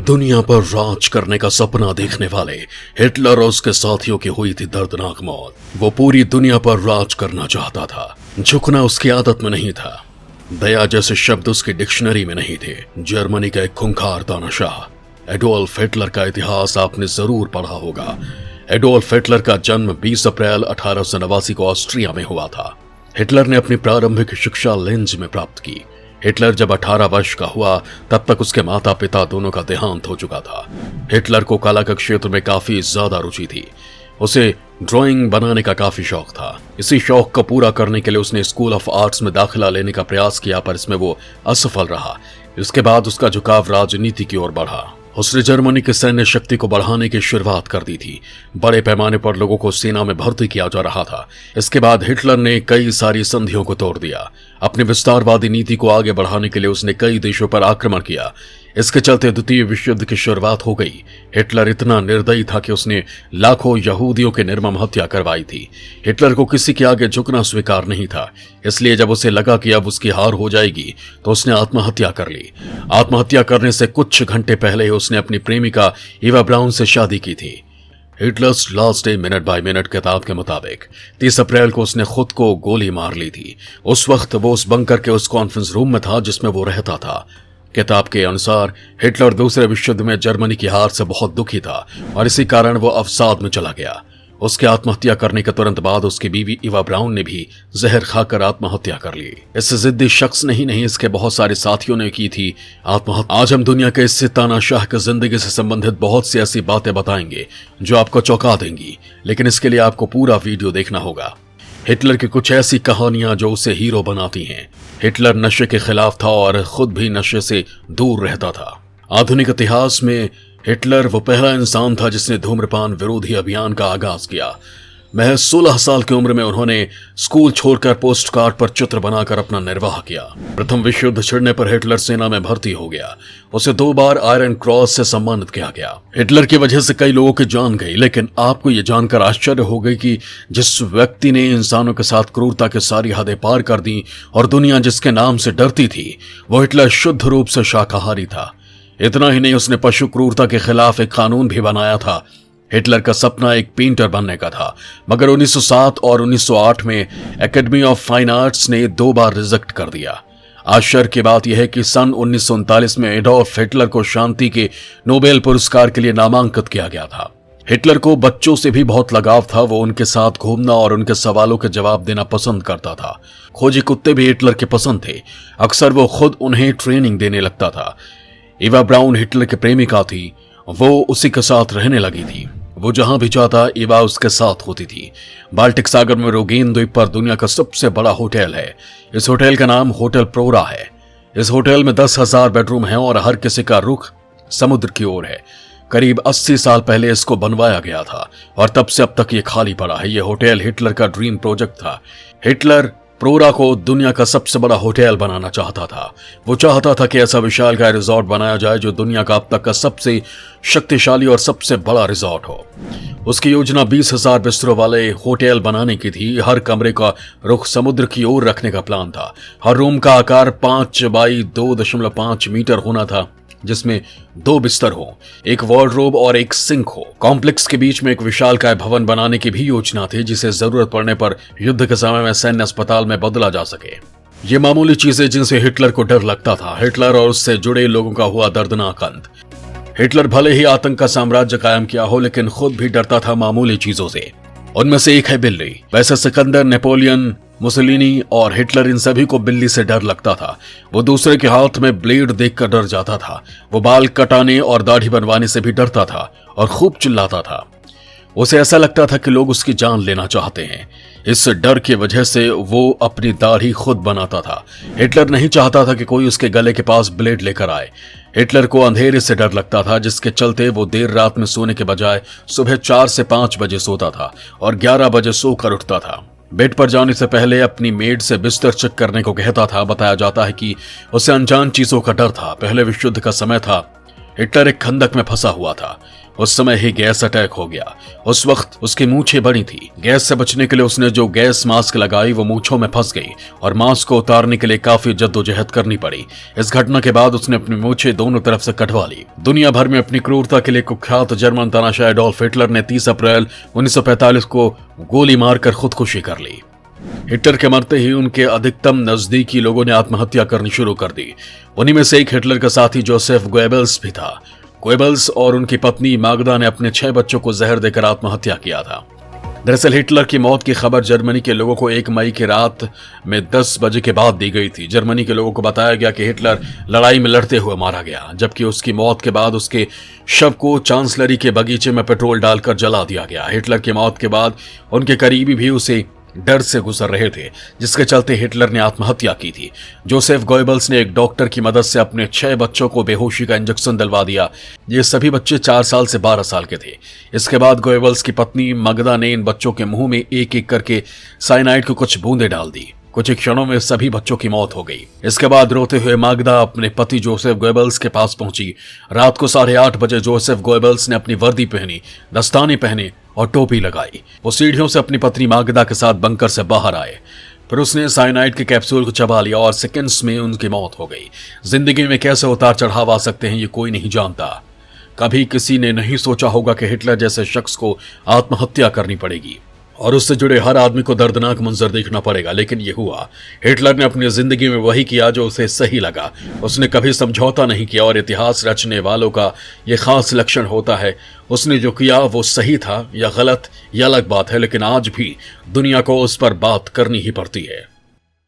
दुनिया पर राज करने का सपना देखने वाले हिटलर और उसके साथियों की हुई थी दर्दनाक मौत। वो पूरी दुनिया पर राज करना चाहता था। झुकना उसकी आदत में नहीं था। दया जैसे शब्द उसकी डिक्शनरी में नहीं थे। जर्मनी का एक खूंखार तानाशाह एडोल्फ हिटलर का इतिहास आपने जरूर पढ़ा होगा। एडोल्फ हिटलर का जन्म 20 अप्रैल 1889 को ऑस्ट्रिया में हुआ था। हिटलर ने अपनी प्रारंभिक शिक्षा लेंज में प्राप्त की। हिटलर जब 18 वर्ष का हुआ तब तक उसके माता पिता दोनों का देहांत हो चुका था। हिटलर को कला के क्षेत्र में काफी ज्यादा रुचि थी। उसे ड्राइंग बनाने का काफी शौक था। इसी शौक को पूरा करने के लिए उसने स्कूल ऑफ आर्ट्स में दाखिला लेने का प्रयास किया, पर इसमें वो असफल रहा। इसके बाद उसका झुकाव राजनीति की ओर बढ़ा। उसने जर्मनी की सैन्य शक्ति को बढ़ाने की शुरुआत कर दी थी। बड़े पैमाने पर लोगों को सेना में भर्ती किया जा रहा था। इसके बाद हिटलर ने कई सारी संधियों को तोड़ दिया। अपनी विस्तारवादी नीति को आगे बढ़ाने के लिए उसने कई देशों पर आक्रमण किया। इसके चलते द्वितीय विश्व युद्ध की शुरुआत हो गई। हिटलर इतना निर्दयी था कि उसने लाखों यहूदियों की निर्मम हत्या करवाई थी। हिटलर को किसी के आगे झुकना स्वीकार नहीं था। इसलिए जब उसे लगा कि अब उसकी हार हो जाएगी तो उसने आत्महत्या कर ली। आत्महत्या करने से कुछ घंटे पहले ही उसने अपनी प्रेमिका इवा ब्राउन से शादी की थी। Hitler's last day minute by minute किताब के मुताबिक 30 अप्रैल को उसने खुद को गोली मार ली थी। उस वक्त वो उस बंकर के उस कॉन्फ्रेंस रूम में था जिसमें वो रहता था। किताब के अनुसार हिटलर दूसरे विश्व युद्ध में जर्मनी की हार से बहुत दुखी था और इसी कारण वो अवसाद में चला गया। उसके आत्महत्या करने के तुरंत बाद उसकी बीवी इवा ब्राउन ने भी जहर खाकर आत्महत्या कर ली। इस जिद्दी शख्स ने ही नहीं, इसके बहुत सारे साथियों ने की थी आत्महत्या। आज हम दुनिया के इस तानाशाह की जिंदगी से संबंधित बहुत सी ऐसी बातें बताएंगे जो आपको चौंका देंगी, लेकिन इसके लिए आपको पूरा वीडियो देखना होगा। हिटलर की कुछ ऐसी कहानियां जो उसे हीरो बनाती हैं। हिटलर नशे के खिलाफ था और खुद भी नशे से दूर रहता था। आधुनिक इतिहास में हिटलर वो पहला इंसान था जिसने धूम्रपान विरोधी अभियान का आगाज किया। महज 16 साल की उम्र में उन्होंने स्कूल छोड़कर पोस्ट कार्ड पर चित्र बनाकर अपना निर्वाह किया। प्रथम विश्व युद्ध छिड़ने पर हिटलर सेना में भर्ती हो गया। उसे 2 बार आयरन क्रॉस से सम्मानित किया गया। हिटलर की वजह से कई लोगों की जान गई, लेकिन आपको यह जानकर आश्चर्य हो गई कि जिस व्यक्ति ने इंसानों के साथ क्रूरता की सारी हदें पार कर दी और दुनिया जिसके नाम से डरती थी, वो हिटलर शुद्ध रूप से शाकाहारी था। इतना ही नहीं, उसने पशु क्रूरता के खिलाफ एक कानून भी बनाया था। हिटलर का सपना एक पेंटर बनने का था, मगर 1907 और 1908 में एकेडमी ऑफ फाइन आर्ट्स ने 2 बार रिजेक्ट कर दिया। आश्चर्य की बात यह है कि सन 1939 में एडोल्फ हिटलर को शांति के नोबेल पुरस्कार के लिए नामांकित किया गया था। हिटलर को बच्चों से भी बहुत लगाव था। वो उनके साथ घूमना और उनके सवालों के जवाब देना पसंद करता था। खोजी कुत्ते भी हिटलर के पसंद थे। अक्सर वो खुद उन्हें ट्रेनिंग देने लगता था। इवा ब्राउन हिटलर की प्रेमिका थी। वो उसी के साथ रहने लगी थी। वो जहां भी जाता इवा उसके साथ होती थी। बाल्टिक सागर में रोगेन द्वीप पर दुनिया का सबसे बड़ा होटल है। इस होटल का नाम होटल प्रोरा है। इस होटल में 10,000 बेडरूम हैं और हर किसी का रुख समुद्र की ओर है। करीब 80 साल पहले इसको बनवाया गया था और तब से अब तक ये खाली पड़ा है। ये होटल हिटलर का ड्रीम प्रोजेक्ट था। हिटलर प्रोरा को दुनिया का सबसे बड़ा होटल बनाना चाहता था। वो चाहता था कि ऐसा विशालकाय रिजॉर्ट बनाया जाए जो दुनिया का अब तक का सबसे शक्तिशाली और सबसे बड़ा रिजॉर्ट हो। उसकी योजना 20,000 बिस्तरों वाले होटल बनाने की थी। हर कमरे का रुख समुद्र की ओर रखने का प्लान था। हर रूम का आकार 5 बाई 2.5 मीटर होना था, जिसमें 2 बिस्तर हो, एक वार्डरोब और एक सिंक हो। कॉम्प्लेक्स के बीच में एक विशालकाय भवन बनाने की भी योजना थी, जिसे जरूरत पड़ने पर युद्ध के समय में सैन्य अस्पताल में बदला जा सके। ये मामूली चीजें जिनसे हिटलर को डर लगता था। हिटलर और उससे जुड़े लोगों का हुआ दर्दनाक अंत। हिटलर भले ही आतंक का साम्राज्य कायम किया हो, लेकिन खुद भी डरता था मामूली चीजों से। उनमें से एक है बिल्ली। वैसे सिकंदर, नेपोलियन, मुसोलिनी और हिटलर, इन सभी को बिल्ली से डर लगता था। वो दूसरे के हाथ में ब्लेड देखकर डर जाता था। वो बाल कटाने और दाढ़ी बनवाने से भी डरता था और खूब चिल्लाता था। उसे ऐसा लगता था कि लोग उसकी जान लेना चाहते हैं। इस डर की वजह से वो अपनी दाढ़ी खुद बनाता था। हिटलर नहीं चाहता था कि कोई उसके गले के पास ब्लेड लेकर आए। हिटलर को अंधेरे से डर लगता था, जिसके चलते वो देर रात में सोने के बजाय सुबह 4 से 5 बजे सोता था और 11 बजे सोकर उठता था। बेड पर जाने से पहले अपनी मेड से बिस्तर चेक करने को कहता था। बताया जाता है कि उसे अनजान चीजों का डर था। पहले विश्व युद्ध का समय था। हिटलर एक खंदक में फंसा हुआ था। उस समय ही गैस अटैक हो गया। उस वक्त उसकी मूछें बड़ी थी। गैस से बचने के लिए उसने जो गैस मास्क लगाई वो मूछों में फंस गई और मास्क को उतारने के लिए काफी जद्दोजहद करनी पड़ी। इस घटना के बाद उसने अपनी मूछें दोनों तरफ से कटवा ली। दुनिया भर में अपनी क्रूरता के लिए कुख्यात जर्मन तानाशाह एडोल्फ हिटलर ने 30 अप्रैल 1945 को गोली मारकर खुदकुशी कर ली। हिटलर के मरते ही उनके अधिकतम नजदीकी लोगों ने आत्महत्या करनी शुरू कर दी। उन्हीं में से एक हिटलर का साथी जोसेफ गोएबल्स भी था। गोएबल्स और उनकी पत्नी मागदा ने अपने 6 बच्चों को जहर देकर आत्महत्या किया था। दरअसल हिटलर की मौत की खबर जर्मनी के लोगों को 1 मई की रात में 10 बजे के बाद दी गई थी। जर्मनी के लोगों को बताया गया कि हिटलर लड़ाई में लड़ते हुए मारा गया, जबकि उसकी मौत के बाद उसके शव को चांसलरी के बगीचे में पेट्रोल डालकर जला दिया गया। हिटलर की मौत के बाद उनके करीबी भी उसे डर से गुजर रहे थे, जिसके चलते हिटलर ने आत्महत्या की थी। जोसेफ गोएबल्स ने एक डॉक्टर की मदद से अपने 6 बच्चों को बेहोशी का इंजेक्शन दिलवा दिया। ये सभी बच्चे 4 साल से 12 साल के थे। इसके बाद गोएबल्स की पत्नी मगदा ने इन बच्चों के मुंह में एक एक करके साइनाइड की कुछ बूंदें डाल दी। कुछ ही क्षणों में सभी बच्चों की मौत हो गई। इसके बाद रोते हुए मागदा अपने पति जोसेफ गोएबल्स के पास पहुंची। रात को 8:30 बजे जोसेफ गोएबल्स ने अपनी वर्दी पहनी, दस्ताने पहने और टोपी लगाई। वो सीढ़ियों से अपनी पत्नी मागदा के साथ बंकर से बाहर आए। फिर उसने साइनाइड के कैप्सूल को चबा लिया और सेकंड्स में उनकी मौत हो गई। जिंदगी में कैसे उतार चढ़ाव आ सकते हैं ये कोई नहीं जानता। कभी किसी ने नहीं सोचा होगा कि हिटलर जैसे शख्स को आत्महत्या करनी पड़ेगी और उससे जुड़े हर आदमी को दर्दनाक मंजर देखना पड़ेगा, लेकिन ये हुआ। हिटलर ने अपनी जिंदगी में वही किया जो उसे सही लगा। उसने कभी समझौता नहीं किया और इतिहास रचने वालों का ये खास लक्षण होता है। उसने जो किया वो सही था या गलत, यह अलग बात है, लेकिन आज भी दुनिया को उस पर बात करनी ही पड़ती है।